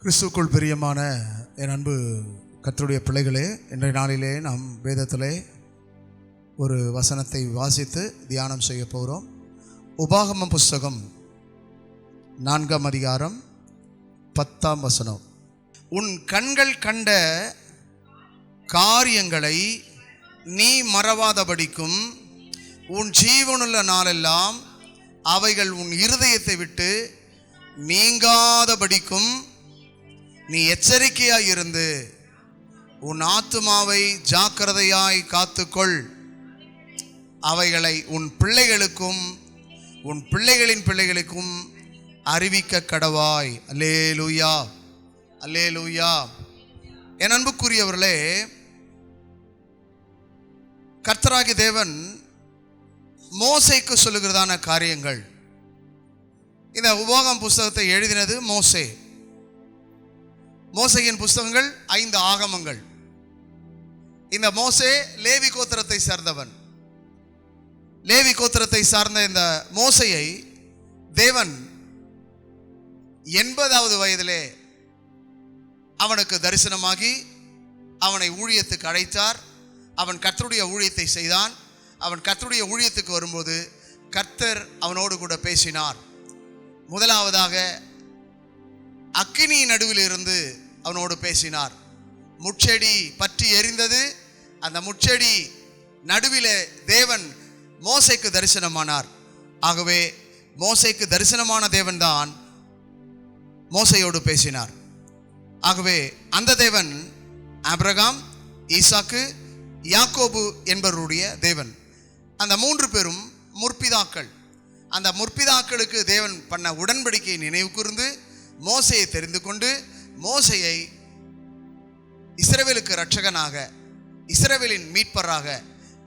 கிறிஸ்துவுக்குள் பிரியமான என் அன்பு கர்த்தருடைய பிள்ளைகளே, இன்றைய நாளிலே நாம் வேதத்திலே ஒரு வசனத்தை வாசித்து தியானம் செய்ய போகிறோம். உபாகமம் புஸ்தகம் 4ஆம் அதிகாரம் 10ஆம் வசனம். உன் கண்கள் கண்ட காரியங்களை நீ மறவாதபடிக்கும் உன் ஜீவனுள்ள நாளெல்லாம் அவைகள் உன் இருதயத்தை விட்டு நீங்காதபடிக்கும் நீ எச்சரிக்கையாய் இருந்து உன் ஆத்துமாவை ஜாக்கிரதையாய் காத்துக்கொள். அவைகளை உன் பிள்ளைகளுக்கும் உன் பிள்ளைகளின் பிள்ளைகளுக்கும் அறிவிக்க கடவாய். அல்லேலூயா, அல்லேலூயா. என் அன்புக்குரியவர்களே, கர்த்தராகிய தேவன் மோசேக்கு சொல்லுகிறதான காரியங்கள். இந்த உபாகமம் புஸ்தகத்தை எழுதினது மோசே. மோசேயின் புஸ்தகங்கள் 5 ஆகமங்கள். இந்த மோசே லேவி கோத்திரத்தை சார்ந்தவன். லேவி கோத்திரத்தை சார்ந்த இந்த மோசேயை தேவன் 80வது வயதிலே அவனுக்கு தரிசனமாகி அவனை ஊழியத்துக்கு அழைத்தார். அவன் கர்த்தருடைய ஊழியத்தை செய்தான். அவன் கர்த்தருடைய ஊழியத்துக்கு வரும்போது கர்த்தர் அவனோடு கூட பேசினார். முதலாவதாக அக்கினி நடுவில் இருந்து அவனோடு பேசினார். முட்செடி பற்றி எரிந்தது. அந்த முட்செடி நடுவிலே தேவன் மோசேக்கு தரிசனமானார். ஆகவே மோசேக்கு தரிசனமான தேவன் தான் மோசேயோடு பேசினார். ஆகவே அந்த தேவன் ஆபிரகாம், ஈசாக்கு, யாக்கோபு என்பவருடைய தேவன். அந்த 3 பேரும் முற்பிதாக்கள். அந்த முற்பிதாக்களுக்கு தேவன் பண்ண உடன்படிக்கையை நினைவு கூர்ந்து மோசேயை தெரிந்து கொண்டு மோசேயை இஸ்ரவேலுக்கு இரட்சகனாக, இஸ்ரவேலின் மீட்பராக,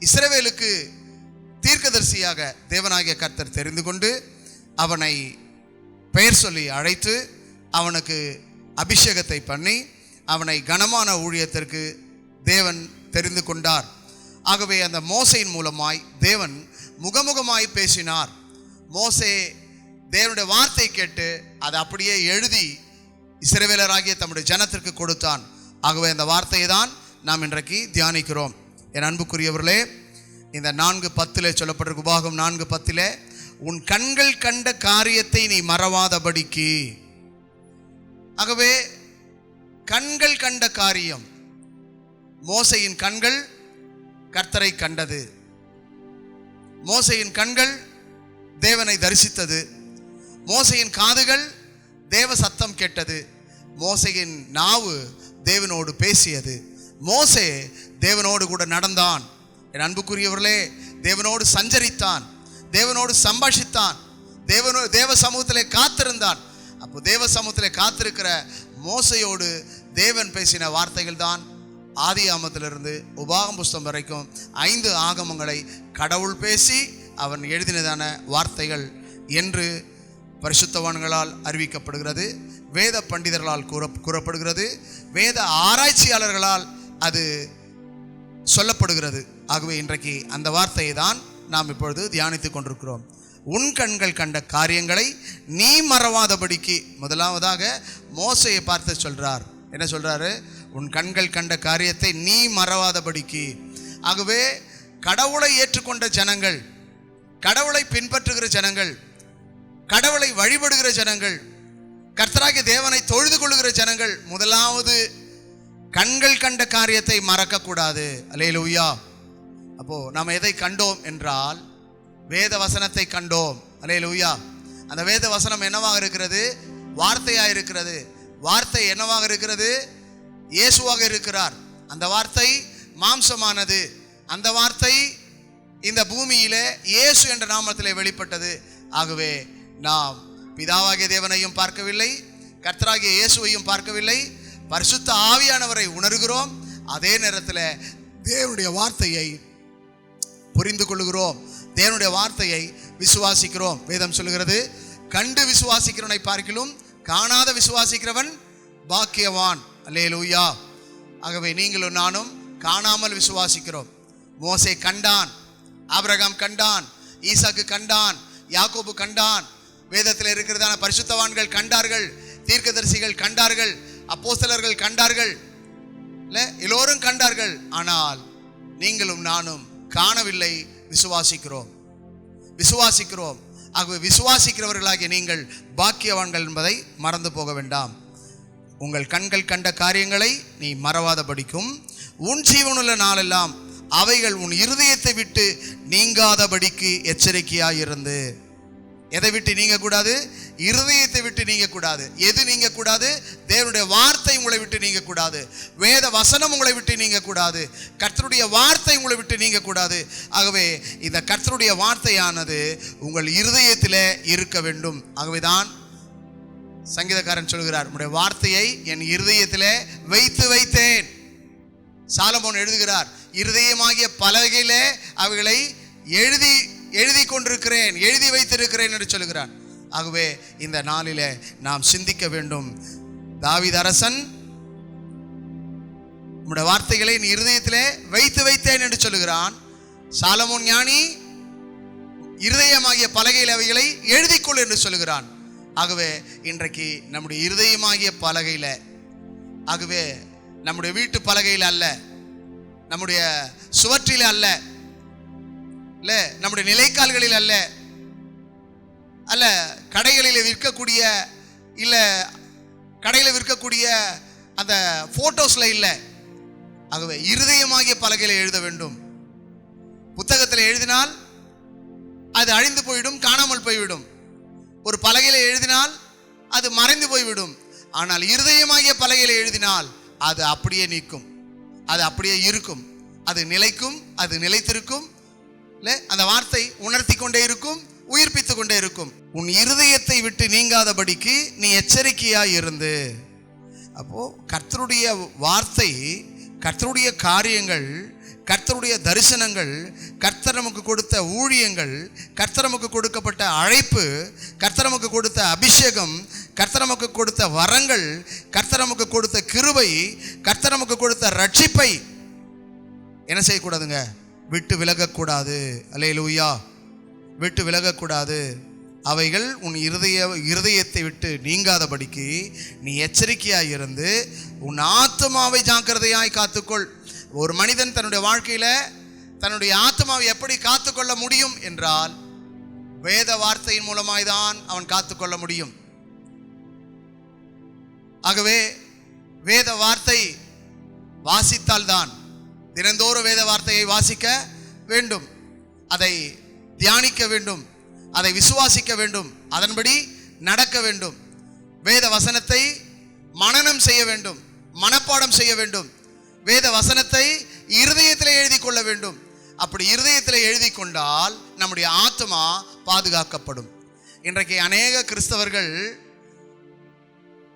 இஸ்ரவேலுக்கு தீர்க்கதரிசியாக தேவனாகிய கர்த்தர் தெரிந்து கொண்டு அவனை பெயர் சொல்லி அழைத்து அவனுக்கு அபிஷேகத்தை பண்ணி அவனை கனமான ஊழியத்திற்கு தேவன் தெரிந்து கொண்டார். ஆகவே அந்த மோசேயின் மூலமாய் தேவன் முகமுகமாய் பேசினார். மோசே தேவனுடைய வார்த்தை கேட்டு அதை அப்படியே எழுதி இஸ்ரவேலராகிய தம்முடைய ஜனத்திற்கு கொடுத்தான். ஆகவே அந்த வார்த்தையை தான் நாம் இன்றைக்கு தியானிக்கிறோம். என் அன்புக்குரியவர்களே, இந்த 4:10 சொல்லப்பட்டிருக்கு. உபாகமம் 4:10, உன் கண்கள் கண்ட காரியத்தை நீ மறவாதபடிக்கு. ஆகவே கண்கள் கண்ட காரியம். மோசேயின் கண்கள் கர்த்தரை கண்டது. மோசேயின் கண்கள் தேவனை தரிசித்தது. மோசேயின் காதுகள் தேவ சத்தம் கேட்டது. மோசேயின் நாவு தேவனோடு பேசியது. மோசே தேவனோடு கூட நடந்தான். என் அன்புக்குரியவர்களே, தேவனோடு சஞ்சரித்தான், தேவனோடு சம்பாஷித்தான், தேவ சமூகத்திலே காத்திருந்தான். அப்போ தேவ சமூகத்திலே காத்திருக்கிற மோசையோடு தேவன் பேசின வார்த்தைகள் தான் ஆதி ஆகமத்திலிருந்து உபாகமம் புஸ்தகம் வரைக்கும் 5 ஆகமங்களை கடவுள் பேசி அவன் எழுதினதான வார்த்தைகள் என்று பரிசுத்தவான்களால் அறிவிக்கப்படுகிறது. வேத பண்டிதர்களால் கூறப்படுகிறது. வேத ஆராய்ச்சியாளர்களால் அது சொல்லப்படுகிறது. ஆகவே இன்றைக்கு அந்த வார்த்தையை தான் நாம் இப்பொழுது தியானித்துக் கொண்டிருக்கிறோம். உன் கண்கள் கண்ட காரியங்களை நீ மறவாதபடிக்கு. முதலாவதாக மோசேயை பார்த்து சொல்றார். என்ன சொல்றாரு? உன் கண்கள் கண்ட காரியத்தை நீ மறவாதபடிக்கு. ஆகவே கடவுளை ஏற்றுக்கொண்ட ஜனங்கள், கடவுளை பின்பற்றுகிற ஜனங்கள், கடவுளை வழிபடுகிற ஜனங்கள், கர்த்தராகிய தேவனை தொழுது கொள்ளுகிற ஜனங்கள் முதலாவது கண்கள் கண்ட காரியத்தை மறக்க கூடாது. அல்லேலூயா. அப்போ நாம் எதை கண்டோம் என்றால் வேத வசனத்தை கண்டோம். அல்லேலூயா. அந்த வேத வசனம் என்னவாக இருக்கிறது? வார்த்தையாக இருக்கிறது. வார்த்தை என்னவாக இருக்கிறது? இயேசுவாக இருக்கிறார். அந்த வார்த்தை மாம்சமானது. அந்த வார்த்தை இந்த பூமியிலே இயேசு என்ற நாமத்திலே வெளிப்பட்டது. ஆகவே நாம் பிதாவாகிய தேவனையும் பார்க்கவில்லை, கர்த்தராகிய இயேசுவையும் பார்க்கவில்லை, பரிசுத்த ஆவியானவரை உணர்கிறோம். அதே நேரத்தில் தேவனுடைய வார்த்தையை புரிந்து கொள்கிறோம், தேவனுடைய வார்த்தையை விசுவாசிக்கிறோம். வேதம் சொல்லுகிறது, கண்டு விசுவாசிக்கிறவனை பார்க்கிலும் காணாத விசுவாசிக்கிறவன் பாக்கியவான். அல்லேலூயா. ஆகவே நீங்களும் நானும் காணாமல் விசுவாசிக்கிறோம். மோசே கண்டான், ஆபிரகாம் கண்டான், ஈசாக்கு கண்டான், யாக்கோபு கண்டான், வேதத்தில் இருக்கிறதான பரிசுத்தவான்கள் கண்டார்கள். தீர்க்கதரிசிகள் கண்டார்கள், அப்போஸ்தலர்கள் கண்டார்கள், எல்லோரும் கண்டார்கள். ஆனால் நீங்களும் நானும் காணவில்லை, விசுவாசிக்கிறோம். ஆகவே விசுவாசிக்கிறவர்களாகிய நீங்கள் பாக்கியவான்கள் என்பதை மறந்து போக வேண்டாம். உங்கள் கண்கள் கண்ட காரியங்களை நீ மறவாதபடிக்கும் உன் ஜீவனுள்ள நாளெல்லாம் அவைகள் உன் இருதயத்தை விட்டு நீங்காதபடிக்கு எச்சரிக்கையாயிருந்து. எதை விட்டு நீங்க கூடாது? இருதயத்தை விட்டு நீங்க கூடாது. எது நீங்க கூடாது? தேவனுடைய வார்த்தை உங்களை விட்டு நீங்க கூடாது. வேத வசனம் உங்களை விட்டு நீங்க கூடாது. கர்த்தருடைய வார்த்தை உங்களை விட்டு நீங்க கூடாது. ஆகவே இந்த கர்த்தருடைய வார்த்தையானது உங்கள் இருதயத்திலே இருக்க வேண்டும். ஆகவேதான் சங்கீதக்காரன் சொல்கிறார், உம்முடைய வார்த்தையை என் இருதயத்திலே வைத்து வைத்தேன். சாலமோன் எழுதுகிறார், இருதயமாகிய பலகையிலே அவைகளை எழுதி கொண்டிருக்கிறேன், எழுதி வைத்திருக்கிறேன் என்று சொல்கிறான். ஆகவே இந்த நாளிலே நாம் சிந்திக்க வேண்டும். தாவீது அரசன் உம்முடைய வார்த்தைகளை நீ இருதயத்திலே வைத்து வைத்தேன் என்று சொல்கிறான். சாலமோன் ஞானி இருதயமாகிய பலகையில் அவைகளை எழுதிக்கொள் என்று சொல்கிறான். ஆகவே இன்றைக்கு நம்முடைய இருதயமாகிய பலகையில், ஆகவே நம்முடைய வீட்டு பலகையில் அல்ல, நம்முடைய சுவற்றில் அல்ல, நம்முடைய நிலைக்கால்களில் அல்ல, கடைகளில் விற்கக்கூடிய கடையில் விற்கக்கூடிய அந்த போட்டோஸ்ல இல்லை. ஆகவே இருதயமாகிய பலகையில் எழுத வேண்டும். புத்தகத்தில் எழுதினால் அது அழிந்து போய்விடும், காணாமல் போய்விடும். ஒரு பலகையில எழுதினால் அது மறைந்து போய்விடும். ஆனால் இருதயமாகிய பலகையில எழுதினால் அது அப்படியே நீக்கும், அது அப்படியே இருக்கும், அது நிலைக்கும், அது நிலைத்திருக்கும். அந்த வார்த்தை உணர்த்தி கொண்டே இருக்கும், உயிர்ப்பித்துக் கொண்டே இருக்கும். உன் இருதயத்தை விட்டு நீங்காதபடிக்கு நீ எச்சரிக்கையாய் இருந்து. அப்போ கர்த்தருடைய வார்த்தை, கர்த்தருடைய காரியங்கள், கர்த்தருடைய தரிசனங்கள், கர்த்தர் நமக்கு கொடுத்த ஊழியங்கள், கர்த்தர் நமக்கு கொடுக்கப்பட்ட அழைப்பு, கர்த்தர் நமக்கு கொடுத்த அபிஷேகம், கர்த்தர் நமக்கு கொடுத்த வரங்கள், கர்த்தர் நமக்கு கொடுத்த கிருபை, கர்த்தர் நமக்கு கொடுத்த ரட்சிப்பை என்ன செய்யக்கூடாதுங்க? விட்டு விலகக்கூடாது. அல்லேலூயா, விட்டு விலகக்கூடாது. அவைகள் உன் இருதயத்தை விட்டு நீங்காதபடிக்கு நீ எச்சரிக்கையாய் இருந்து உன் ஆத்துமாவை ஜாக்கிரதையாய் காத்துக்கொள். ஒரு மனிதன் தன்னுடைய வாழ்க்கையில தன்னுடைய ஆத்மாவை எப்படி காத்துக்கொள்ள முடியும் என்றால் வேத வார்த்தையின் மூலமாய் தான் அவன் காத்துக்கொள்ள முடியும். ஆகவே வேத வார்த்தை வாசித்தால்தான், தினந்தோறும் வேத வார்த்தையை வாசிக்க வேண்டும், அதை தியானிக்க வேண்டும், அதை விசுவாசிக்க வேண்டும், அதன்படி நடக்க வேண்டும். வேத வசனத்தை மனனம் செய்ய வேண்டும், மனப்பாடம் செய்ய வேண்டும். வேத வசனத்தை இருதயத்தில் எழுதி கொள்ள வேண்டும். அப்படி இருதயத்தில் எழுதி கொண்டால் நம்முடைய ஆத்மா பாதுகாக்கப்படும். இன்றைக்கு அநேக கிறிஸ்தவர்கள்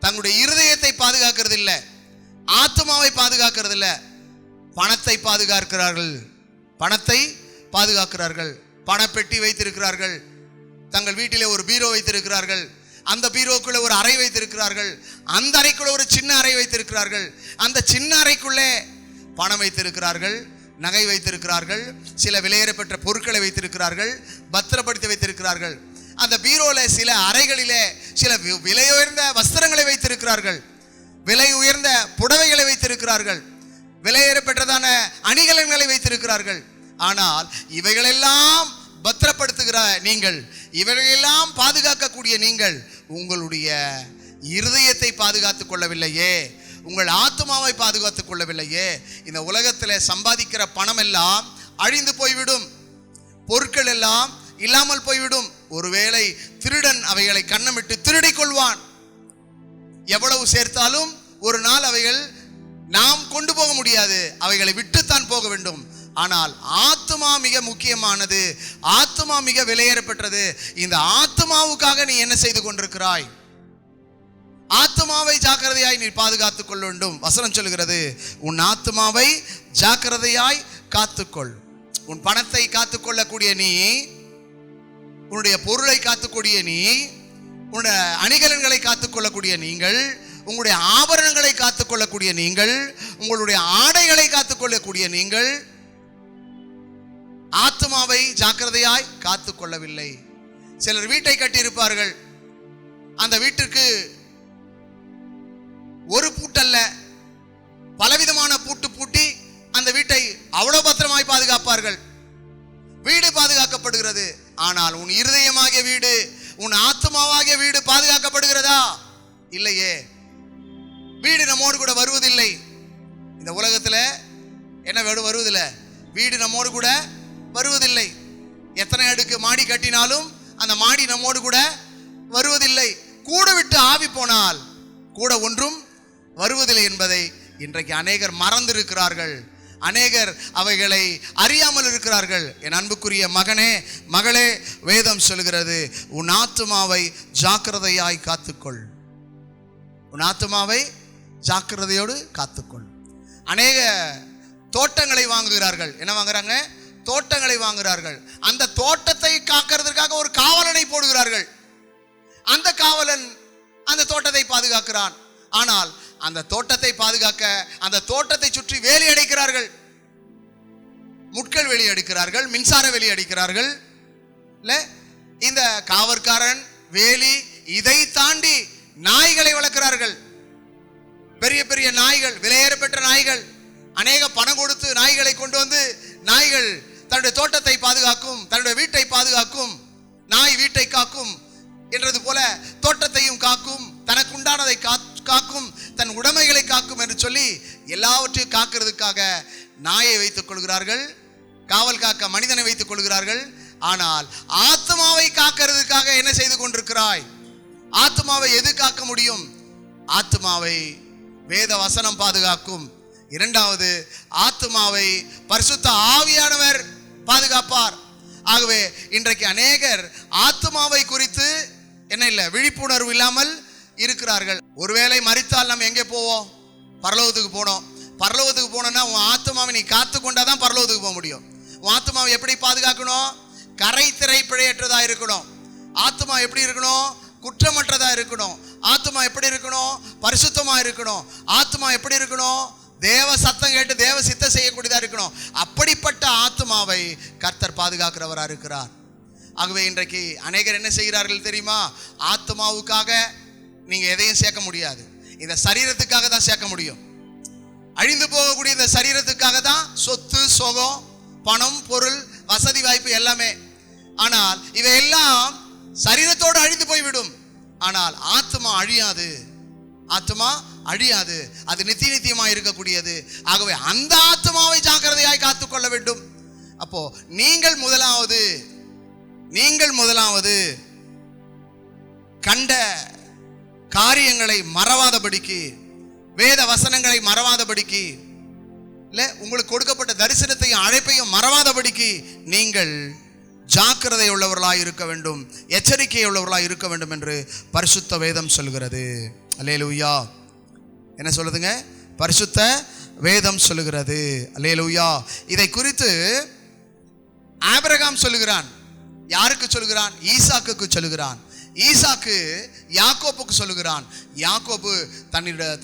தங்களுடைய இருதயத்தை பாதுகாக்கிறது இல்லை, ஆத்மாவை பாதுகாக்கிறது இல்லை. பணத்தை பாதுகாக்கிறார்கள், பணத்தை பாதுகாக்கிறார்கள், பணப்பெட்டி வைத்திருக்கிறார்கள், தங்கள் வீட்டிலே ஒரு பீரோ வைத்திருக்கிறார்கள், அந்த பீரோக்குள்ள ஒரு அறை வைத்திருக்கிறார்கள், அந்த அறைக்குள்ள ஒரு சின்ன அறை வைத்திருக்கிறார்கள், அந்த சின்ன அறைக்குள்ளே பணம் வைத்திருக்கிறார்கள், நகை வைத்திருக்கிறார்கள், சில விலையேறப்பெற்ற பொருட்களை வைத்திருக்கிறார்கள், பத்திரப்படுத்தி வைத்திருக்கிறார்கள். அந்த பீரோல சில அறைகளிலே சில விலை உயர்ந்த வஸ்திரங்களை வைத்திருக்கிறார்கள், விலை உயர்ந்த புடவைகளை வைத்திருக்கிறார்கள், விலையேறப்பெற்றதான அணிகலன்களை வைத்திருக்கிறார்கள். ஆனால் இவைகளெல்லாம் பத்திரப்படுத்துகிற நீங்கள், இவைகளெல்லாம் பாதுகாக்கக்கூடிய நீங்கள் உங்களுடைய இருதயத்தை பாதுகாத்துக் கொள்ளவில்லையே, உங்கள் ஆத்மாவை பாதுகாத்துக் கொள்ளவில்லையே. இந்த உலகத்தில் சம்பாதிக்கிற பணம் எல்லாம் அழிந்து போய்விடும், பொருட்கள் எல்லாம் இல்லாமல் போய்விடும். ஒருவேளை திருடன் அவைகளை கண்ணமிட்டு திருடிக் கொள்வான். எவ்வளவு சேர்த்தாலும் ஒரு நாள் அவைகள் நாம் கொண்டு போக முடியாது, அவைகளை விட்டுத்தான் போக வேண்டும். ஆனால் ஆத்மா மிக முக்கியமானது, ஆத்மா மிக விலையேறப்பெற்றது. இந்த ஆத்மாவுக்காக நீ என்ன செய்து கொண்டிருக்கிறாய்? ஆத்மாவை ஜாக்கிரதையாய் நீ பாதுகாத்துக் கொள்ள வேண்டும். வசனம் சொல்கிறது, உன் ஆத்மாவை ஜாக்கிரதையாய் காத்துக்கொள். உன் பணத்தை காத்துக்கொள்ளக்கூடிய நீ, உன்னுடைய பொருளை காத்துக்கூடிய நீ, உன்னுடைய அணிகலன்களை காத்துக்கொள்ளக்கூடிய நீங்கள், உங்களுடைய ஆபரணங்களை காத்துக்கொள்ளக்கூடிய நீங்கள், உங்களுடைய ஆடைகளை காத்துக்கொள்ளக்கூடிய நீங்கள் ஆத்மாவை ஜாக்கிரதையாய் காத்துக்கொள்ளவில்லை. சிலர் வீட்டை கட்டியிருப்பார்கள், அந்த வீட்டிற்கு அல்ல. பலவிதமான பூட்டு பூட்டி அந்த வீட்டை அவ்வளவு பத்திரமாய் பாதுகாப்பார்கள். வீடு பாதுகாக்கப்படுகிறது. ஆனால் உன் இருதயமாகிய வீடு, உன் ஆத்துமாவாகிய வீடு பாதுகாக்கப்படுகிறதா? இல்லையே. வீடு நம்மோடு கூட வருவதில்லை. இந்த உலகத்துல என்ன வருவதில்லை, வீடு நம்மோடு கூட வருவதில்லை. எத்தனை அடுக்கு மாடி கட்டினாலும் அந்த மாடி நம்மோடு கூட வருவதில்லை. கூட விட்டு ஆவி போனால் கூட ஒன்றும் வருவதில்லை என்பதை இன்றைக்கு அநேகர் மறந்திருக்கிறார்கள். அநேகர் அவைகளை அறியாமல் இருக்கிறார்கள். என் அன்புக்குரிய மகனே, மகளே, வேதம் சொல்கிறது, உன் ஆத்துமாவை ஜாக்கிரதையாய் காத்துக்கொள். உன் ஆத்துமாவை ஜாக்கிரதையோடு காத்துக்கொள். அநேக தோட்டங்களை வாங்குகிறார்கள். என்ன வாங்குறாங்க? தோட்டங்களை வாங்குகிறார்கள். அந்த தோட்டத்தை காக்கிறதுக்காக ஒரு காவலனை போடுகிறார்கள். அந்த காவலன் அந்த தோட்டத்தை பாதுகாக்கிறான். ஆனால் அந்த தோட்டத்தை பாதுகாக்க அந்த தோட்டத்தை சுற்றி வேலி அடைக்கிறார்கள். முட்கள் வேலி அடிக்கிறார்கள், மின்சார வேலி அடிக்கிறார்கள். இந்த காவற்காரன், வேலி, இதை தாண்டி நாய்களை வளர்க்கிறார்கள். பெரிய பெரிய நாய்கள், விலையேற பெற்ற நாய்கள், அநேக பணம் கொடுத்து நாய்களை கொண்டு வந்து நாய்கள் தன்னுடைய தோட்டத்தை பாதுகாக்கும், தன்னுடைய வீட்டை பாதுகாக்கும். நாய் வீட்டை காக்கும் என்றது போல தோட்டத்தையும் காக்கும், தனக்கு உண்டானதை காக்கும், தன் உடைமைகளை காக்கும் என்று சொல்லி எல்லாவற்றையும் காக்கிறதுக்காக நாயை வைத்துக் கொள்கிறார்கள். காவல் காக்க மனிதனை வைத்துக் கொள்கிறார்கள். ஆனால் ஆத்மாவை காக்கிறதுக்காக என்ன செய்து கொண்டிருக்கிறாய்? ஆத்மாவை எது காக்க முடியும்? ஆத்மாவை வேத வசனம் பாதுகாக்கும். இரண்டாவது, ஆத்மாவை பரிசுத்த ஆவியானவர் பாதுகாப்பார். ஆகவே இன்றைக்கு அநேகர் ஆத்மாவை குறித்து என்ன இல்லை, விழிப்புணர்வு இல்லாமல் இருக்கிறார்கள். ஒருவேளை மரித்தால் நம்ம எங்கே போவோம்? பரலோகத்துக்கு போனோம். பரலோகத்துக்கு போனோம்னா உன் ஆத்மாவை நீ காத்து கொண்டாதான் பரலோகத்துக்கு போக முடியும். உன் ஆத்மாவை எப்படி பாதுகாக்கணும்? கரை திரை பிழையற்றதா இருக்கணும். ஆத்மா எப்படி இருக்கணும்? குற்றமற்றதா இருக்கணும். ஆத்மா எப்படி இருக்கணும்? பரிசுத்தமா இருக்கணும். ஆத்மா எப்படி இருக்கணும்? தேவ சத்தம் கேட்டு தேவ சித்தம் செய்யக்கூடியதா இருக்கணும். அப்படிப்பட்ட ஆத்மாவை கர்த்தர் பாதுகாக்கிறவரா இருக்கிறார். ஆகவே இன்றைக்கு அநேகர் என்ன செய்கிறார்கள் தெரியுமா? ஆத்மாவுக்காக நீங்க எதையும் சேர்க்க முடியாது. இந்த சரீரத்துக்காக தான் சேர்க்க முடியும். அழிந்து போகக்கூடிய இந்த சரீரத்துக்காக தான் சொத்து, சுகம், பணம், பொருள், வசதி, வாய்ப்பு எல்லாமே. ஆனால் இவையெல்லாம் சரீரத்தோடு அழிந்து போய்விடும். ஆனால் ஆத்மா அழியாது. ஆத்மா அழியாது. அது நித்திய நித்தியமாய் இருக்கக்கூடியது. ஆகவே அந்த ஆத்மாவை ஜாக்கிரதையாய் காத்துக்கொள்ள வேண்டும். அப்போ நீங்கள் முதலாவது கண்ட காரியங்களை மறவாதபடிக்கு, வேத வசனங்களை மறவாதபடிக்கு, இல்ல உங்களுக்கு கொடுக்கப்பட்ட தரிசனத்தையும் அழைப்பையும் மறவாதபடிக்கு நீங்கள் ஜாக்கிரதை உள்ளவர்களாய் இருக்க வேண்டும், எச்சரிக்கை உள்ளவர்களாய் இருக்க வேண்டும் என்று பரிசுத்த வேதம் சொல்கிறது. அல்லேலூயா. என்ன சொல்லுதுங்க? பரிசுத்த வேதம் சொல்லுகிறது. அல்லேலூயா. இதை குறித்து ஆபிரகாம் சொல்லுகிறான். யாருக்கு சொல்லுகிறான்? ஈசாக்குக்கு சொல்லுகிறான். ஈசாக்கு யாக்கோபுக்கு சொல்லுகிறான். யாக்கோபு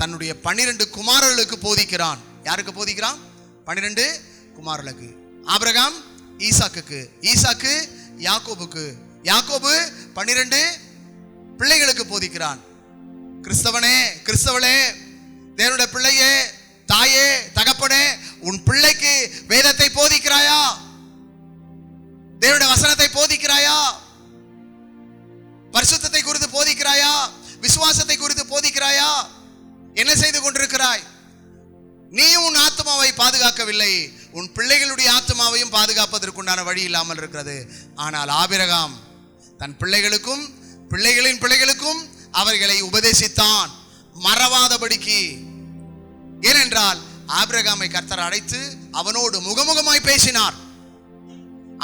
தன்னுடைய 12 குமாரர்களுக்கு போதிக்கிறான். யாருக்கு போதிக்கிறான்? 12 குமாரர்களுக்கு. ஆபிரகாம் ஈசாக்குக்கு, ஈசாக்கு யாக்கோபுக்கு, யாக்கோபு 12 பிள்ளைகளுக்கு போதிக்கிறான். கிறிஸ்தவளே, தேவனுடைய பிள்ளையே, தாயே, தகப்பனே, உன் பிள்ளைக்கு வேதத்தை போதிக்கிறாயா? தேவனுடைய வசனத்தை போதிக்கிறாயா? பரிசுத்தத்தை குறித்து போதிக்கிறாயா? விசுவாசத்தை குறித்து போதிக்கிறாயா? என்ன செய்து கொண்டிருக்கிறாய்? நீ உன் ஆத்மாவை பாதுகாக்கவில்லை, உன் பிள்ளைகளுடைய ஆத்மாவையும் பாதுகாப்பதற்குண்டான வழி இல்லாமல் இருக்கிறது. ஆனால் ஆபிரகாம் தன் பிள்ளைகளுக்கும் பிள்ளைகளின் பிள்ளைகளுக்கும் அவர்களை உபதேசித்தான், மறவாதபடிக்கு. ஏனென்றால் ஆபிரகாமை கர்த்தர் அழைத்து அவனோடு முகமுகமாய் பேசினார்.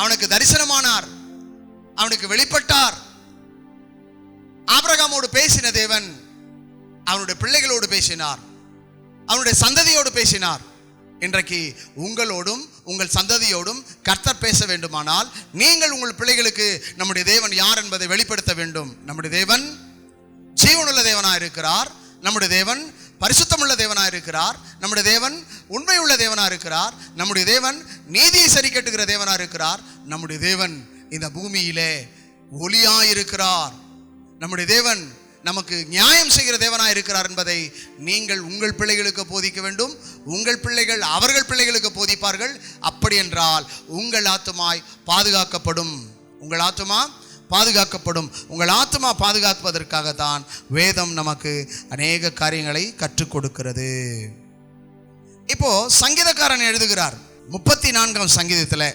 அவனுக்கு தரிசனமானார், அவனுக்கு வெளிப்பட்டார். ஆபிரகாமோடு பேசின தேவன் அவனுடைய பிள்ளைகளோடு பேசினார், அவனுடைய சந்ததியோடு பேசினார். இன்றைக்கு உங்களோடும் உங்கள் சந்ததியோடும் கர்த்தர் பேச வேண்டுமானால் நீங்கள் உங்கள் பிள்ளைகளுக்கு நம்முடைய தேவன் யார் என்பதை வெளிப்படுத்த வேண்டும். நம்முடைய தேவன் ஜீவனுள்ள தேவனாய் இருக்கிறார். நம்முடைய தேவன் பரிசுத்தமுள்ள தேவனாய் இருக்கிறார். நம்முடைய தேவன் உண்மையுள்ள தேவனாய் இருக்கிறார். நம்முடைய தேவன் நீதியை சரி கட்டுகிற தேவனாய் இருக்கிறார். நம்முடைய தேவன் இந்த பூமியிலே ஒளியாயிருக்கிறார். நம்முடைய தேவன் நமக்கு நியாயம் செய்கிற தேவனாய் இருக்கிறார் என்பதை நீங்கள் உங்கள் பிள்ளைகளுக்கு போதிக்க வேண்டும். உங்கள் பிள்ளைகள் அவர்கள் பிள்ளைகளுக்கு போதிப்பார்கள். அப்படி என்றால் உங்கள் ஆத்துமாய் பாதுகாக்கப்படும். உங்கள் ஆத்துமா பாதுகாக்கப்படும். உங்கள் ஆத்துமா பாதுகாப்பதற்காகத்தான் வேதம் நமக்கு அநேக காரியங்களை கற்றுக் கொடுக்கிறது. இப்போ சங்கீதக்காரன் எழுதுகிறார் 34ஆம் சங்கீதத்தில்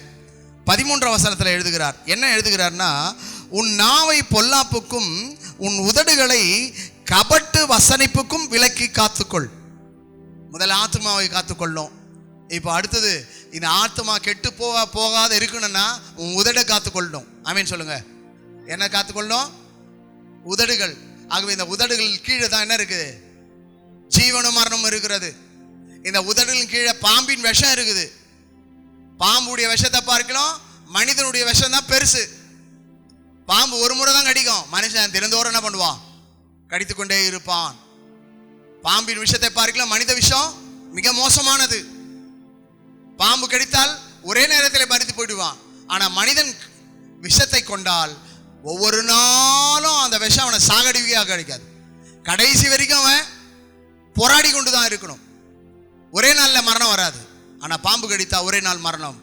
13ஆம் வசனத்தில் எழுதுகிறார். என்ன எழுதுகிறார்னா, உன் நாவை பொல்லாப்புக்கும் உன் உதடுகளை கபட்டு வசனிப்புக்கும் விலக்கி காத்துக்கொள். முதல்ல ஆத்மாவை காத்துக்கொள்ளும். இப்போ அடுத்தது இந்த ஆத்மா கெட்டு போகாத இருக்கணும்னா உன் உதடை காத்துக்கொள்ளணும். ஆமீன் சொல்லுங்க. என்ன காத்துக்கொள்ளணும்? உதடுகள். ஆகவே இந்த உதடுகள் கீழே தான் என்ன இருக்குது? ஜீவனும் மரணமும் இருக்கிறது. இந்த உதடுகளின் கீழே பாம்பின் விஷம் இருக்குது. பாம்புடைய விஷத்தை பார்க்கலாம், மனிதனுடைய விஷம் தான் பெருசு. பாம்பு ஒரு முறை தான் கடிக்கும், மனுஷன் தினந்தோறும் என்ன பண்ணுவான்? கடித்துக்கொண்டே இருப்பான். பாம்பின் விஷத்தை பார்க்கலாம், மனித விஷம் மிக மோசமானது. பாம்பு கடித்தால் ஒரே நேரத்தில் மரித்து போயிடுவான். ஆனா மனிதன் விஷத்தை கொண்டால் ஒவ்வொரு நாளும் அந்த விஷம் அவனை சாகடிக்கையாக கிடைக்காது. கடைசி வரைக்கும் அவன் போராடி கொண்டு தான் இருக்கணும். ஒரே நாளில் மரணம் வராது. ஆனால் பாம்பு கடித்தா ஒரே நாள் மரணம்.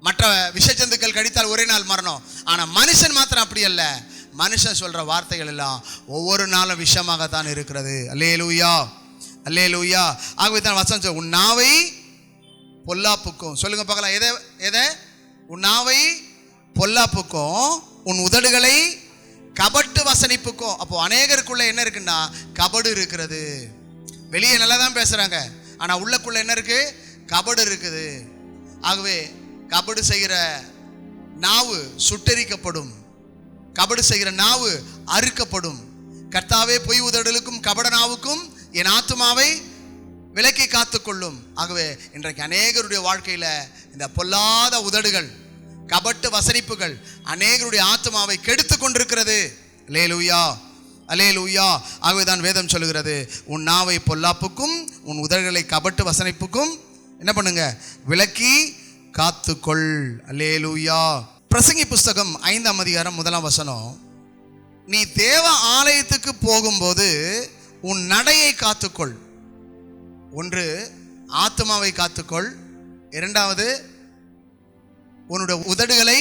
மற்ற விஷஜந்துக்கள் கடித்தால் ஒரே நாள் மரணம். ஆனால் மனுஷன் மாத்திரம் அப்படி அல்ல. மனுஷன் சொல்ற வார்த்தைகள் எல்லாம் ஒவ்வொரு நாளும் விஷமாகத்தான் இருக்கிறது. அல்லேலூயா, அல்லேலூயா. ஆகவே தான் வசனம், உன் நாவை பொல்லாப்புக்கும், சொல்லுங்க பார்க்கலாம், எதை எதை? உன் நாவை பொல்லாப்புக்கும் உன் உதடுகளை கபட்டு வசனிப்புக்கும். அப்போ அநேகருக்குள்ள என்ன இருக்குன்னா கபடு இருக்கிறது. வெளியே நல்லா தான் பேசுறாங்க, ஆனா உள்ளக்குள்ள என்ன இருக்கு? கபடு இருக்குது. ஆகவே கபடு செய்கிற நாவு சுட்டெரிக்கப்படும். கபடு செய்கிற நாவு அறுக்கப்படும். கர்த்தாவே பொய் உதடுகளுக்கும் கபட நாவுக்கும் என் ஆத்துமாவை விலக்கி காத்துக்கொள்ளும். ஆகவே இன்றைக்கு அநேகருடைய வாழ்க்கையில இந்த பொல்லாத உதடுகள், கபட்டு வசனிப்புகள் அநேகருடைய ஆத்துமாவை கெடுத்து கொண்டிருக்கிறது. அல்லேலூயா, அல்லேலூயா. ஆகவே தான் வேதம் சொல்லுகிறது, உன் நாவை பொல்லாப்புக்கும் உன் உதடுகளை கபட்டு வசனிப்புக்கும் என்ன பண்ணுங்க? விலக்கி காத்துக்கொள். அல்லேலூயா. பிரசங்கி புஸ்தகம் 5ஆம் அதிகாரம் 1ஆம் வசனம், நீ தேவ ஆலயத்துக்கு போகும்போது உன் நடையை காத்துக்கொள். ஒன்று ஆத்துமாவை காத்துக்கொள், இரண்டாவது உன்னுடைய உதடுகளை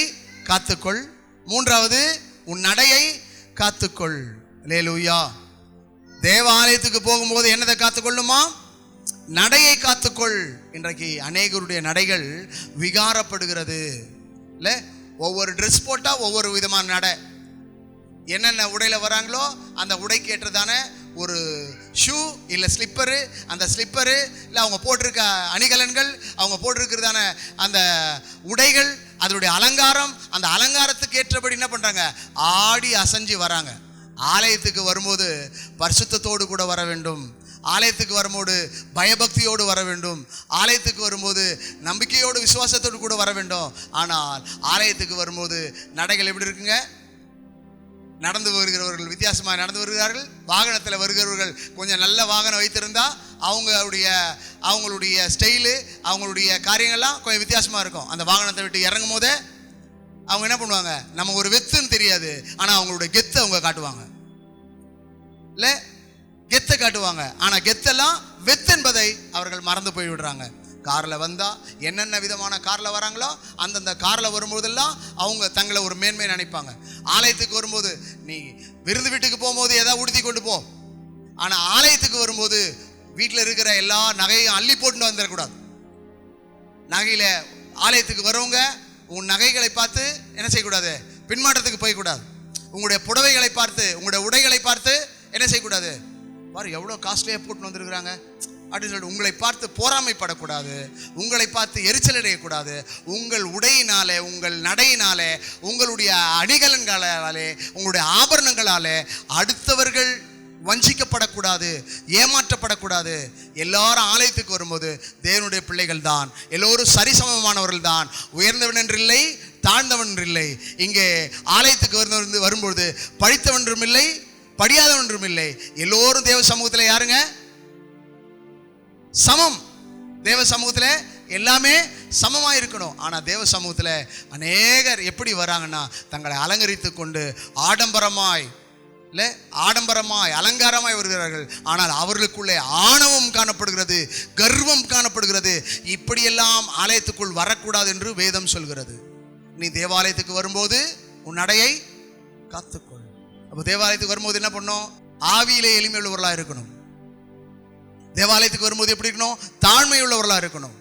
காத்துக்கொள், மூன்றாவது உன் நடையை காத்துக்கொள். அல்லேலூயா. தேவ ஆலயத்துக்கு போகும்போது என்னதை காத்துக்கொள்ளுமா? நடையை காத்துக்கொள். இன்றைக்கு அநேகருடைய நடைகள் விகாரப்படுகிறது. இல்ல, ஒவ்வொரு ட்ரெஸ் போட்டா ஒவ்வொரு விதமான நடை. என்னென்ன உடையில வராங்களோ அந்த உடைக்கு ஏற்றதான ஒரு ஷூ இல்லை ஸ்லிப்பரு, அந்த ஸ்லிப்பரு இல்லை அவங்க போட்டிருக்க அணிகலன்கள், அவங்க போட்டிருக்கிறதான அந்த உடைகள், அதனுடைய அலங்காரம், அந்த அலங்காரத்துக்கு ஏற்றபடி என்ன பண்ணுறாங்க? ஆடி அசைஞ்சு வராங்க. ஆலயத்துக்கு வரும்போது பரிசுத்தத்தோடு கூட வர வேண்டும். ஆலயத்துக்கு வரும்போது பயபக்தியோடு வர வேண்டும். ஆலயத்துக்கு வரும்போது நம்பிக்கையோடு விசுவாசத்தோடு கூட வர வேண்டும். ஆனால் ஆலயத்துக்கு வரும்போது நடைகள் எப்படி இருக்குங்க? நடந்து வருகிறவர்கள் வித்தியாசமாக நடந்து வருகிறார்கள். வாகனத்தில் வருகிறவர்கள் கொஞ்சம் நல்ல வாகனம் வைத்திருந்தா அவங்களுடைய ஸ்டைலு, அவங்களுடைய காரியங்கள்லாம் கொஞ்சம் வித்தியாசமாக இருக்கும். அந்த வாகனத்தை விட்டு இறங்கும் போதே அவங்க என்ன பண்ணுவாங்க? நம்ம ஒரு வெத்துன்னு தெரியாது, ஆனால் அவங்களுடைய கெத்தை அவங்க காட்டுவாங்க. இல்லை, கெத்தை காட்டுவாங்க. ஆனால் கெத்தெல்லாம் வெத்து என்பதை அவர்கள் மறந்து போய் விடுறாங்க. காரில் வந்தால் என்னென்ன விதமான காரில் வராங்களோ அந்தந்த காரில் வரும்போதெல்லாம் அவங்க தங்களை ஒரு மேன்மை நினைப்பாங்க. ஆலயத்துக்கு வரும்போது நீ விருந்து வீட்டுக்கு போகும்போது எதாவது உடுத்தி கொண்டு போ, ஆனால் ஆலயத்துக்கு வரும்போது வீட்டில் இருக்கிற எல்லா நகையும் அள்ளி போட்டு வந்துடக்கூடாது. நகையில் ஆலயத்துக்கு வரவங்க உன் நகைகளை பார்த்து என்ன செய்யக்கூடாது? பின்மாற்றத்துக்கு போய்க்கூடாது. உங்களுடைய புடவைகளை பார்த்து, உங்களுடைய உடைகளை பார்த்து என்ன செய்யக்கூடாது? பாரு எவ்வளோ காஸ்ட்லியாக போட்டு வந்துருக்குறாங்க அப்படின்னு சொல்லிட்டு உங்களை பார்த்து பொறாமைப்படக்கூடாது. உங்களை பார்த்து எரிச்சல் அடையக்கூடாது. உங்கள் உடையினாலே, உங்கள் நடையினாலே, உங்களுடைய அணிகலன்களாலே, உங்களுடைய ஆபரணங்களாலே அடுத்தவர்கள் வஞ்சிக்கப்படக்கூடாது, ஏமாற்றப்படக்கூடாது. எல்லாரும் ஆலயத்துக்கு வரும்போது தேவனுடைய பிள்ளைகள் தான், எல்லோரும் சரிசமமானவர்கள் தான். உயர்ந்தவன் என்றில்லை, தாழ்ந்தவன் என்றில்லை. இங்கே ஆலயத்துக்கு வரும்பொழுது படித்தவன்றும் இல்லை, படியாதவன்றும் இல்லை. எல்லோரும் தேவ சமூகத்தில் யாருங்க? சமம். தேவ சமூகத்தில் எல்லாமே சமமாக இருக்கணும். ஆனால் தேவ சமூகத்தில் அநேகர் எப்படி வராங்கன்னா தங்களை அலங்கரித்து கொண்டு ஆடம்பரமாய், இல்லை, ஆடம்பரமாய் அலங்காரமாய் வருகிறார்கள். ஆனால் அவர்களுக்குள்ளே ஆணவம் காணப்படுகிறது, கர்வம் காணப்படுகிறது. இப்படியெல்லாம் ஆலயத்துக்குள் வரக்கூடாது என்று வேதம் சொல்கிறது. நீ தேவாலயத்துக்கு வரும்போது உன் நடையை காத்துக்கொள். அப்போ தேவாலயத்துக்கு வரும்போது என்ன பண்ணணும்? ஆவியிலே எளிமை உள்ளவர்களாக இருக்கணும். தேவாலயத்துக்கு வரும்போது எப்படி இருக்கணும்? தாழ்மை உள்ளவர்களாக இருக்கணும்.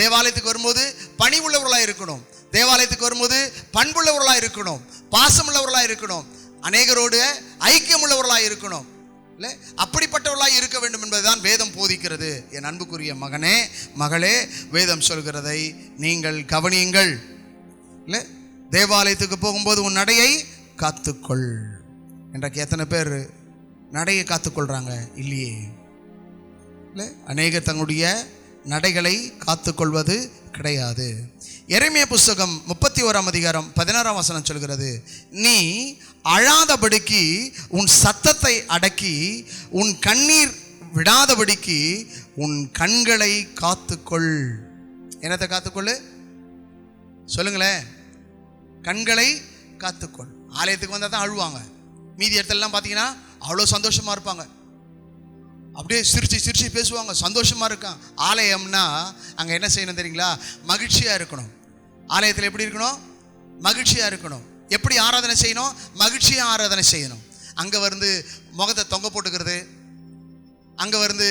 தேவாலயத்துக்கு வரும்போது பணி உள்ளவர்களாக இருக்கணும். தேவாலயத்துக்கு வரும்போது பண்புள்ளவர்களாக இருக்கணும், பாசமுள்ளவர்களாக இருக்கணும், அநேகரோடு ஐக்கியம் உள்ளவர்களாக இருக்கணும். இல்லை, அப்படிப்பட்டவர்களாக இருக்க வேண்டும் என்பதுதான் வேதம் போதிக்கிறது. என் அன்புக்குரிய மகனே, மகளே, வேதம் சொல்கிறதை நீங்கள் கவனியுங்கள். இல்லை, தேவாலயத்துக்கு போகும்போது உன் நடையை காத்துக்கொள். இன்றைக்கு எத்தனை பேர் நடையை காத்துக்கொள்றாங்க? இல்லையே. இல்லை, அநேகர் தங்களுடைய நடைகளை காத்துக்கொள்வது கிடையாது. எரேமியா புஸ்தகம் 31 அதிகாரம் 16 வசனம் சொல்கிறது, நீ அழாதபடிக்கு உன் சத்தத்தை அடக்கி உன் கண்ணீர் விடாதபடிக்கு உன் கண்களை காத்துக்கொள். என்னத்தை காத்துக்கொள்ளு? சொல்லுங்களேன். கண்களை காத்துக்கொள். ஆலயத்துக்கு வந்தால் தான் அழுவாங்க. மீதி இடத்துலலாம் பார்த்தீங்கன்னா அவ்வளோ சந்தோஷமாக இருப்பாங்க. அப்படியே சிரிச்சு சிரிச்சு பேசுவாங்க, சந்தோஷமாக இருக்கான். ஆலயம்னா அங்கே என்ன செய்யணும் தெரியுங்களா? மகிழ்ச்சியாக இருக்கணும். ஆலயத்தில் எப்படி இருக்கணும்? மகிழ்ச்சியாக இருக்கணும். எப்படி ஆராதனை செய்யணும்? மகிழ்ச்சியாக ஆராதனை செய்யணும். அங்கே வந்து முகத்தை தொங்க போட்டுக்கிறது, அங்கே வந்து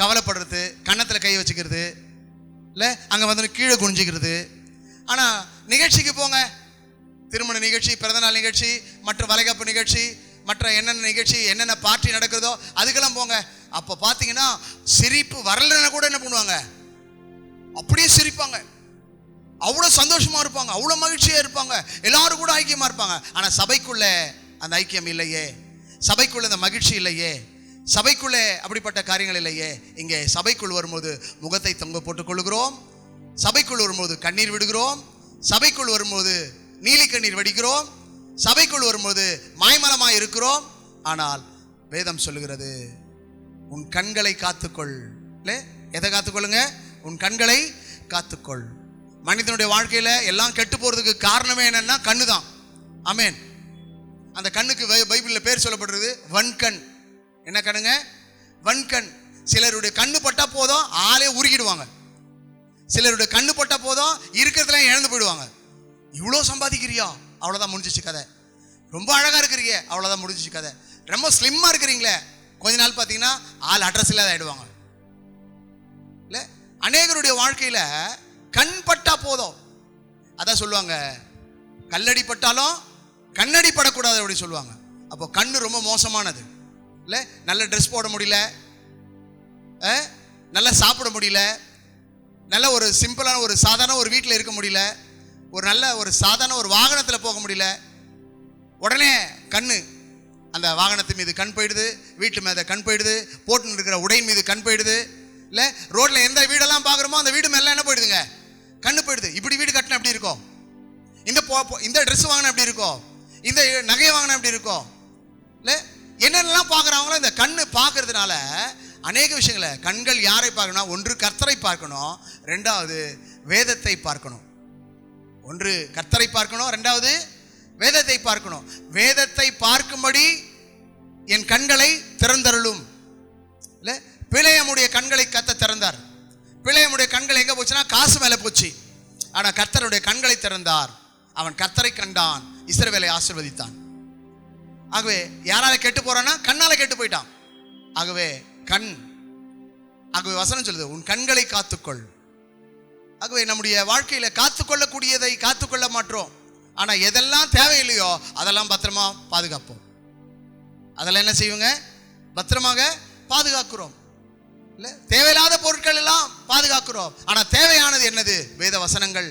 கவலைப்படுறது, கன்னத்தில் கை வச்சுக்கிறது, இல்லை அங்கே வந்து கீழே குனிஞ்சிக்கிறது. ஆனால் நிகழ்ச்சிக்கு போங்க, திருமண நிகழ்ச்சி, பிறந்தநாள் நிகழ்ச்சி, மற்ற வளைகாப்பு நிகழ்ச்சி, மற்ற என்னென்ன நிகழ்ச்சி, என்னென்ன பார்ட்டி நடக்கிறதோ அதுக்கெல்லாம் போங்க. அப்போ பார்த்தீங்கன்னா சிரிப்பு வரலன்னா கூட என்ன பண்ணுவாங்க? அப்படியே சிரிப்பாங்க. அவ்வளோ சந்தோஷமாக இருப்பாங்க, அவ்வளோ மகிழ்ச்சியாக இருப்பாங்க, எல்லாரும் கூட ஐக்கியமாக இருப்பாங்க. ஆனால் சபைக்குள்ளே அந்த ஐக்கியம் இல்லையே, சபைக்குள்ளே அந்த மகிழ்ச்சி இல்லையே, சபைக்குள்ளே அப்படிப்பட்ட காரியங்கள் இல்லையே. இங்கே சபைக்குள் வரும்போது முகத்தை தொங்க போட்டுக் கொள்கிறோம், சபைக்குள் வரும்போது கண்ணீர் விடுகிறோம், சபைக்குள் வரும்போது நீலி கண்ணீர் வடிக்கிறோம், சபைக்குள் வரும்போது மாய்மலமாய் இருக்கிறோம். ஆனால் வேதம் சொல்லுகிறது, உன் கண்களை காத்துக்கொள். எதை காத்துக்கொள்ளுங்க? உன் கண்களை காத்துக்கொள். மனிதனுடைய வாழ்க்கையில எல்லாம் கெட்டு போறதுக்கு காரணமே என்னன்னா கண்ணு தான். ஆமென். அந்த கண்ணுக்கு பைபிளில் பேர் சொல்லப்படுறது வன்கண். என்ன கண்ணுங்க? வன்கண். சிலருடைய கண்ணு பட்டா போதும் ஆளே உருகிடுவாங்க. சிலருடைய கண்ணு பட்டா போதும் இருக்கிறதுல இழந்து போயிடுவாங்க. இவ்வளோ சம்பாதிக்கிறியா? அவ்வளோதான் முடிஞ்சிச்சு கதை. ரொம்ப அழகாக இருக்கிறீங்க, அவ்வளோதான் முடிஞ்சிச்சு கதை. ரொம்ப ஸ்லிம்மாக இருக்கிறீங்களே, கொஞ்ச நாள் பார்த்தீங்கன்னா ஆள் அட்ரஸ் இல்லாத ஆகிடுவாங்க. இல்லை, அநேகருடைய வாழ்க்கையில் கண் பட்டா போதும். அதான் சொல்லுவாங்க, கல்லடி பட்டாலும் கண்ணடி படக்கூடாது அப்படி சொல்லுவாங்க. அப்போ கண்ணு ரொம்ப மோசமானது. இல்லை, நல்ல ட்ரெஸ் போட முடியல, நல்லா சாப்பிட முடியல, நல்ல ஒரு சிம்பிளான ஒரு சாதாரண ஒரு வீட்டில் இருக்க முடியல, ஒரு நல்ல ஒரு சாதாரண ஒரு வாகனத்தில் போக முடியல. உடனே கண்ணு அந்த வாகனத்து மீது கண் போயிடுது, வீட்டு மேலே கண் போயிடுது, போட்டுன்னு இருக்கிற உடையின் மீது கண் போயிடுது. இல்லை, ரோட்டில் எந்த வீடெல்லாம் பார்க்குறோமோ அந்த வீடு மேலே என்ன போயிடுதுங்க? கண்ணு போயிடுது. இப்படி வீடு கட்டினா எப்படி இருக்கும்? இந்த ட்ரெஸ் வாங்கினா எப்படி இருக்கும்? இந்த நகையை வாங்கினா எப்படி இருக்கும்? இல்லை, என்னென்னலாம் பார்க்குறாங்களோ இந்த கண்ணு பார்க்கறதுனால அநேக விஷயங்களை. கண்கள் யாரை பார்க்கணும்? ஒன்று கர்த்தரை பார்க்கணும், ரெண்டாவது வேதத்தை பார்க்கணும். ஒன்று கர்த்தரை பார்க்கணும், ரெண்டாவது வேதத்தை பார்க்கணும். வேதத்தை பார்க்கும்படி என் கண்களை திறந்தருளும். இல்லை, பிழையமுடைய கண்களை கர்த்தர் திறந்தார். பிழையமுடைய கண்கள் எங்கே போச்சுன்னா காசு மேலே போச்சு. ஆனால் கர்த்தருடைய கண்களை திறந்தார். அவன் கர்த்தரை கண்டான், இஸ்ரவேலை ஆசீர்வதித்தான். ஆகவே யாரால கெட்டு போறான்னா கண்ணால கெட்டு போயிட்டான். ஆகவே கண், ஆகவே வசனம் சொல்லுது, உன் கண்களை காத்துக்கொள். ஆகவே நம்முடைய வாழ்க்கையில காத்துக்கொள்ளக்கூடியதை காத்துக்கொள்ள மாட்டோம். ஆனா எதெல்லாம் தேவையில்லையோ அதெல்லாம் பத்திரமா பாதுகாப்போம். அதெல்லாம் என்ன செய்வோங்க? பத்திரமாக பாதுகாக்கிறோம். இல்லை, தேவையில்லாத பொருட்கள் எல்லாம் பாதுகாக்கிறோம். ஆனா தேவையானது என்னது? வேத வசனங்கள்.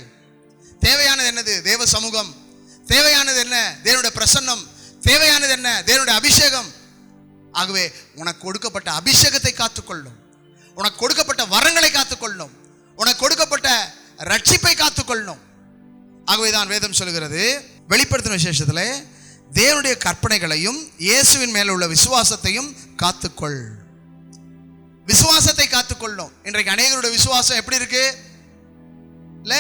தேவையானது என்னது? தேவ சமூகம். தேவையானது என்ன? தேவனுடைய பிரசன்னம். தேவையானது என்ன? தேவனுடைய அபிஷேகம். ஆகவே உனக்கு கொடுக்கப்பட்ட அபிஷேகத்தை காத்துக்கொள்ளும், உனக்கு கொடுக்கப்பட்ட வரங்களை காத்துக்கொள்ளும், உனக்கு கொடுக்கப்பட்ட ரட்சிப்பை காத்துக்கொள்ளணும். ஆகவேதான் வேதம் சொல்கிறது, வெளிப்படுத்தின விசேஷத்தில் தேவனுடைய கற்பனைகளையும் இயேசுவின் மேல உள்ள விசுவாசத்தையும் காத்துக்கொள். விசுவாசத்தை காத்துக்கொள்ளணும். இன்றைக்கு அநேகருடைய விசுவாசம் எப்படி இருக்கு? இல்ல,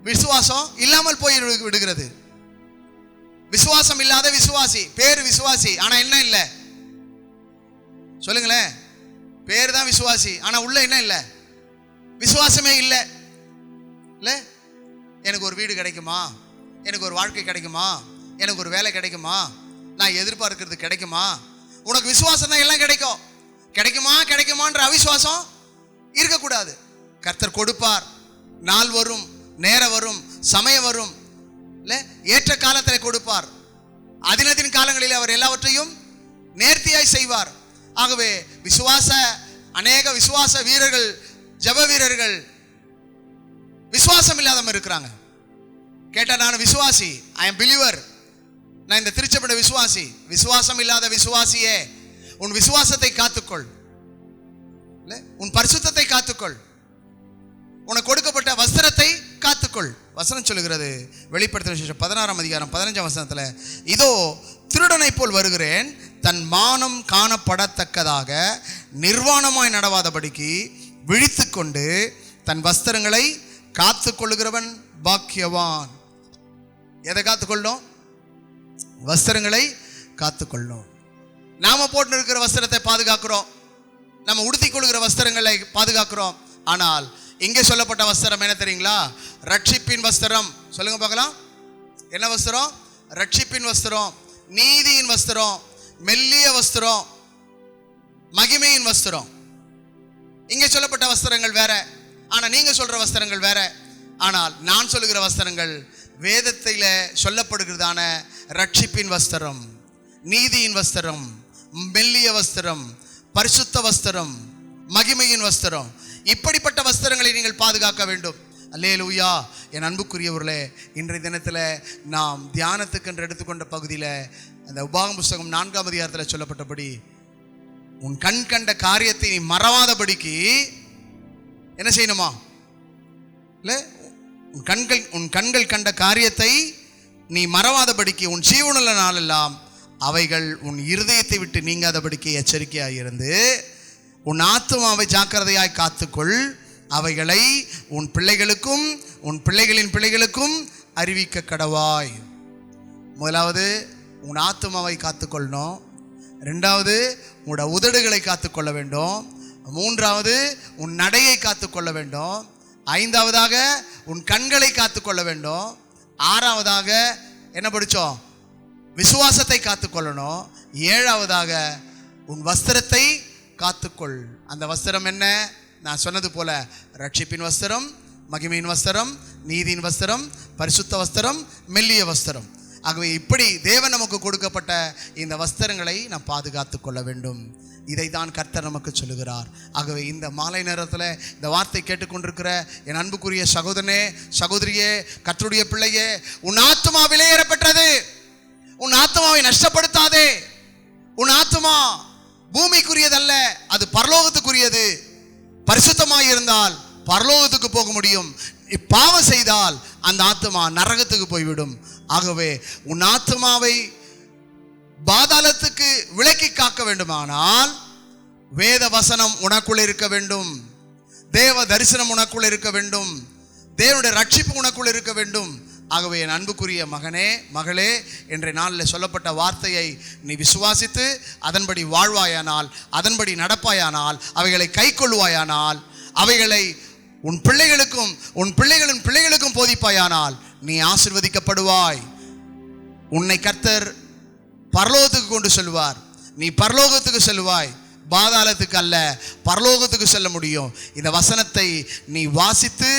விசுவாசம் இல்லாமல் போய் விடுகிறது. விசுவாசம் இல்லாத விசுவாசி, பேர் விசுவாசி ஆனா என்ன இல்லை? சொல்லுங்களேன். பேர் தான் விசுவாசி ஆனா உள்ள என்ன இல்லை? விசுவாசமே இல்லை. இல்ல, எனக்கு ஒரு வீடு கிடைக்குமா, எனக்கு ஒரு வாழ்க்கை கிடைக்குமா, எனக்கு ஒரு வேலை கிடைக்குமா, நான் எதிர்பார்க்கிறது கிடைக்குமா? உனக்கு விசுவாசம் தான் எல்லாம் கிடைக்கும். கிடைக்குமா கிடைக்குமான்ற அவிசுவாசம் இருக்கக்கூடாது. கர்த்தர் கொடுப்பார். நாள் வரும், நேரம் வரும், சமயம் வரும், இல்ல ஏற்ற காலத்தில் கொடுப்பார். அதினதின் காலங்களில் அவர் எல்லாவற்றையும் நேர்த்தியாய் செய்வார். ஆகவே அநேக விசுவாச வீரர்கள், ஜப வீரர்கள் விசுவாசம் இல்லாதவங்க இருக்கிறாங்க. கேட்டா நான் விசுவாசி, ஐ எம் பிலீவர், நான் இந்த திருச்சபையோட விசுவாசி. விசுவாசம் இல்லாத விசுவாசியே, உன் விசுவாசத்தை காத்துக்கொள், உன் பரிசுத்தத்தை காத்துக்கொள், உனக்கு கொடுக்கப்பட்ட வஸ்திரத்தை காத்துக்கொள். வசனம் சொல்லுகிறது, வெளிப்படுத்தின விசேஷம் 16ஆம் அதிகாரம் 15ஆம் வசனத்துல, இதோ திருடனை போல் வருகிறேன், தன் மானம் காணப்படத்தக்கதாக நிர்வாணமாய் நடவாதபடிக்கு விழித்துக்கொண்டு தன் வஸ்திரங்களை காத்துக்கொள்ளுகிறவன் பாக்கியவான். எதை காத்துக்கொள்ளணும்? வஸ்திரங்களை காத்துக்கொள்ளணும். நாம போட்டு இருக்கிற வஸ்திரத்தை பாதுகாக்கிறோம், நம்ம உடுத்திக் கொள்கிற வஸ்திரங்களை பாதுகாக்கிறோம். ஆனால் இங்கே சொல்லப்பட்ட வஸ்திரம் என்ன தெரியுங்களா? ரட்சிப்பின் வஸ்திரம். சொல்லுங்க பார்க்கலாம். என்ன வஸ்திரம்? ரட்சிப்பின் வஸ்திரம், நீதியின் வஸ்திரம், மெல்லிய வஸ்திரம், மகிமையின் வஸ்திரம். இங்கே சொல்லப்பட்ட வஸ்திரங்கள் வேற, ஆனா நீங்க சொல்ற வஸ்திரங்கள் வேற. ஆனால் நான் சொல்லுகிற வஸ்திரங்கள் வேதத்தில சொல்லப்படுகிறதான ரட்சிப்பின் வஸ்திரம், நீதியின் வஸ்திரம், மெல்லிய வஸ்திரம், பரிசுத்த வஸ்திரம், மகிமையின் வஸ்திரம். இப்படிப்பட்ட வஸ்திரங்களை நீங்கள் பாதுகாக்க வேண்டும். அல்லேலூயா. என் அன்புக்குரியவர்களே, இன்றைய தினத்தில் நாம் தியானத்துக்கு என்று எடுத்துக்கொண்ட பகுதியில் அந்த உபாகம புஸ்தகம் 4ஆம் அதிகாரத்தில் சொல்லப்பட்டபடி, உன் கண் கண்ட காரியத்தை நீ மறவாதபடிக்கு என்ன செய்யணுமா? இல்லை, உன் கண்கள் கண்ட காரியத்தை நீ மறவாதபடிக்கு உன் ஜீவனுள்ள நாளெல்லாம் அவைகள் உன் இருதயத்தை விட்டு நீங்காதபடிக்கு எச்சரிக்கையாக இருந்து உன் ஆத்துமாவை ஜாக்கிரதையாய் காத்துக்கொள். அவைகளை உன் பிள்ளைகளுக்கும் உன் பிள்ளைகளின் பிள்ளைகளுக்கும் அறிவிக்க கடவாய். முதலாவது உன் ஆத்துமாவை காத்துக்கொள்ளணும். ரெண்டாவது உன்னோட உதடுகளை காத்துக்கொள்ள வேண்டும். மூன்றாவது உன் நடையை காத்துக்கொள்ள வேண்டும். ஐந்தாவதாக உன் கண்களை காத்துக்கொள்ள வேண்டும். ஆறாவதாக என்ன படித்தோம்? விசுவாசத்தை காத்துக்கொள்ளணும். ஏழாவதாக உன் வஸ்திரத்தை காத்துக்கொள். அந்த வஸ்திரம் என்ன? நான் சொன்னது போல ரட்சிப்பின் வஸ்திரம், மகிமையின் வஸ்திரம், நீதியின் வஸ்திரம், பரிசுத்த வஸ்திரம், மெல்லிய வஸ்திரம். ஆகவே இப்படி தேவன் நமக்கு கொடுக்கப்பட்ட இந்த வஸ்திரங்களை நாம் பாதுகாத்து கொள்ள வேண்டும். இதை தான் கர்த்தர் நமக்கு சொல்லுகிறார். ஆகவே இந்த மாலை நேரத்தில் இந்த வார்த்தை கேட்டுக்கொண்டிருக்கிற என் அன்புக்குரிய சகோதரனே, சகோதரியே, கர்த்தருடைய பிள்ளையே, உன் ஆத்துமா விலையேறப்பெற்றது. உன் ஆத்துமாவை நஷ்டப்படுத்தாதே. உன் ஆத்துமா பூமிக்குரியதல்ல, அது பரலோகத்துக்குரியது. பரிசுத்தமாய் இருந்தால் பரலோகத்துக்கு போக முடியும். பாவம் செய்தால் அந்த ஆத்துமா நரகத்துக்கு போய்விடும். ஆகவே உன் ஆத்துமாவை பாதாளத்துக்கு விலக்கி காக்க வேண்டுமானால் வேத வசனம் உனக்குள்ள இருக்க வேண்டும். தேவ தரிசனம் உனக்குள்ள இருக்க வேண்டும். தேவனுடைய ரட்சிப்பு உனக்குள்ள இருக்க வேண்டும். ஆகவே என் அன்புக்குரிய மகனே, மகளே, இன்றைய நாளில் சொல்லப்பட்ட வார்த்தையை நீ விசுவாசித்து அதன்படி வாழ்வாயானால், அதன்படி நடப்பாயானால், அவைகளை கை கொள்வாயானால், அவைகளை உன் பிள்ளைகளுக்கும் உன் பிள்ளைகளின் பிள்ளைகளுக்கும் போதிப்பாயானால் நீ ஆசீர்வதிக்கப்படுவாய். உன்னை கர்த்தர் பரலோகத்துக்கு கொண்டு செல்வார். நீ பரலோகத்துக்கு செல்வாய், பாதாளத்துக்கு அல்ல, பரலோகத்துக்கு செல்ல முடியும். இந்த வசனத்தை நீ வாசித்து,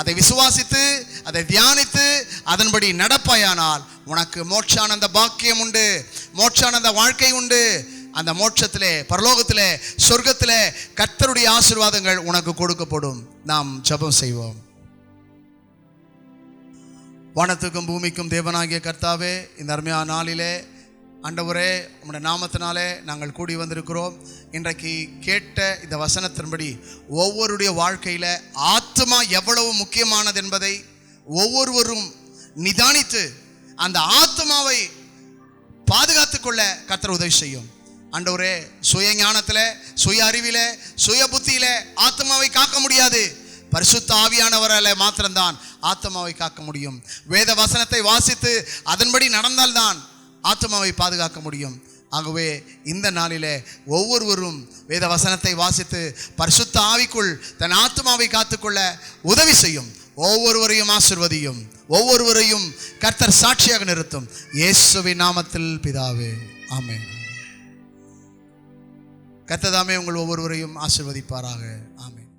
அதை விசுவாசித்து, அதை தியானித்து, அதன்படி நடப்பாயானால் உனக்கு மோட்சானந்த பாக்கியம் உண்டு, மோட்சானந்த வாழ்க்கை உண்டு. அந்த மோட்சத்திலே, பரலோகத்திலே, சொர்க்கத்திலே கர்த்தருடைய ஆசீர்வாதங்கள் உனக்கு கொடுக்கப்படும். நாம் ஜெபம் செய்வோம். வானத்துக்கும் பூமிக்கும் தேவனாகிய கர்த்தாவே, இந்த அருமையான நாளிலே ஆண்டவரே, உம்முடைய நாமத்தினாலே நாங்கள் கூடி வந்திருக்கிறோம். இன்றைக்கு கேட்ட இந்த வசனத்தின்படி ஒவ்வொருடைய வாழ்க்கையில் ஆத்மா எவ்வளவு முக்கியமானது என்பதை ஒவ்வொருவரும் நிதானித்து அந்த ஆத்மாவை பாதுகாத்துக் கொள்ள கர்த்தர் உதவி செய்யும். ஆண்டவரே, சுய ஞானத்தில், சுய அறிவில், சுய புத்தியில் ஆத்மாவை காக்க முடியாது. பரிசுத்த ஆவியானவரால் மாத்திரம்தான் ஆத்மாவை காக்க முடியும். வேத வசனத்தை வாசித்து அதன்படி நடந்தால்தான் ஆத்மாவை பாதுகாக்க முடியும். ஆகவே இந்த நாளிலே ஒவ்வொருவரும் வேத வசனத்தை வாசித்து பரிசுத்த ஆவிக்குள் தன் ஆத்மாவை காத்துக்கொள்ள உதவி செய்யும். ஒவ்வொருவரையும் ஆசீர்வதியும். ஒவ்வொருவரையும் கர்த்தர் சாட்சியாக நிறுத்தும். இயேசுவின் நாமத்தில் பிதாவே, ஆமென். கர்த்தர் தாமே உங்கள் ஒவ்வொருவரையும் ஆசீர்வதிப்பாராக. ஆமென்.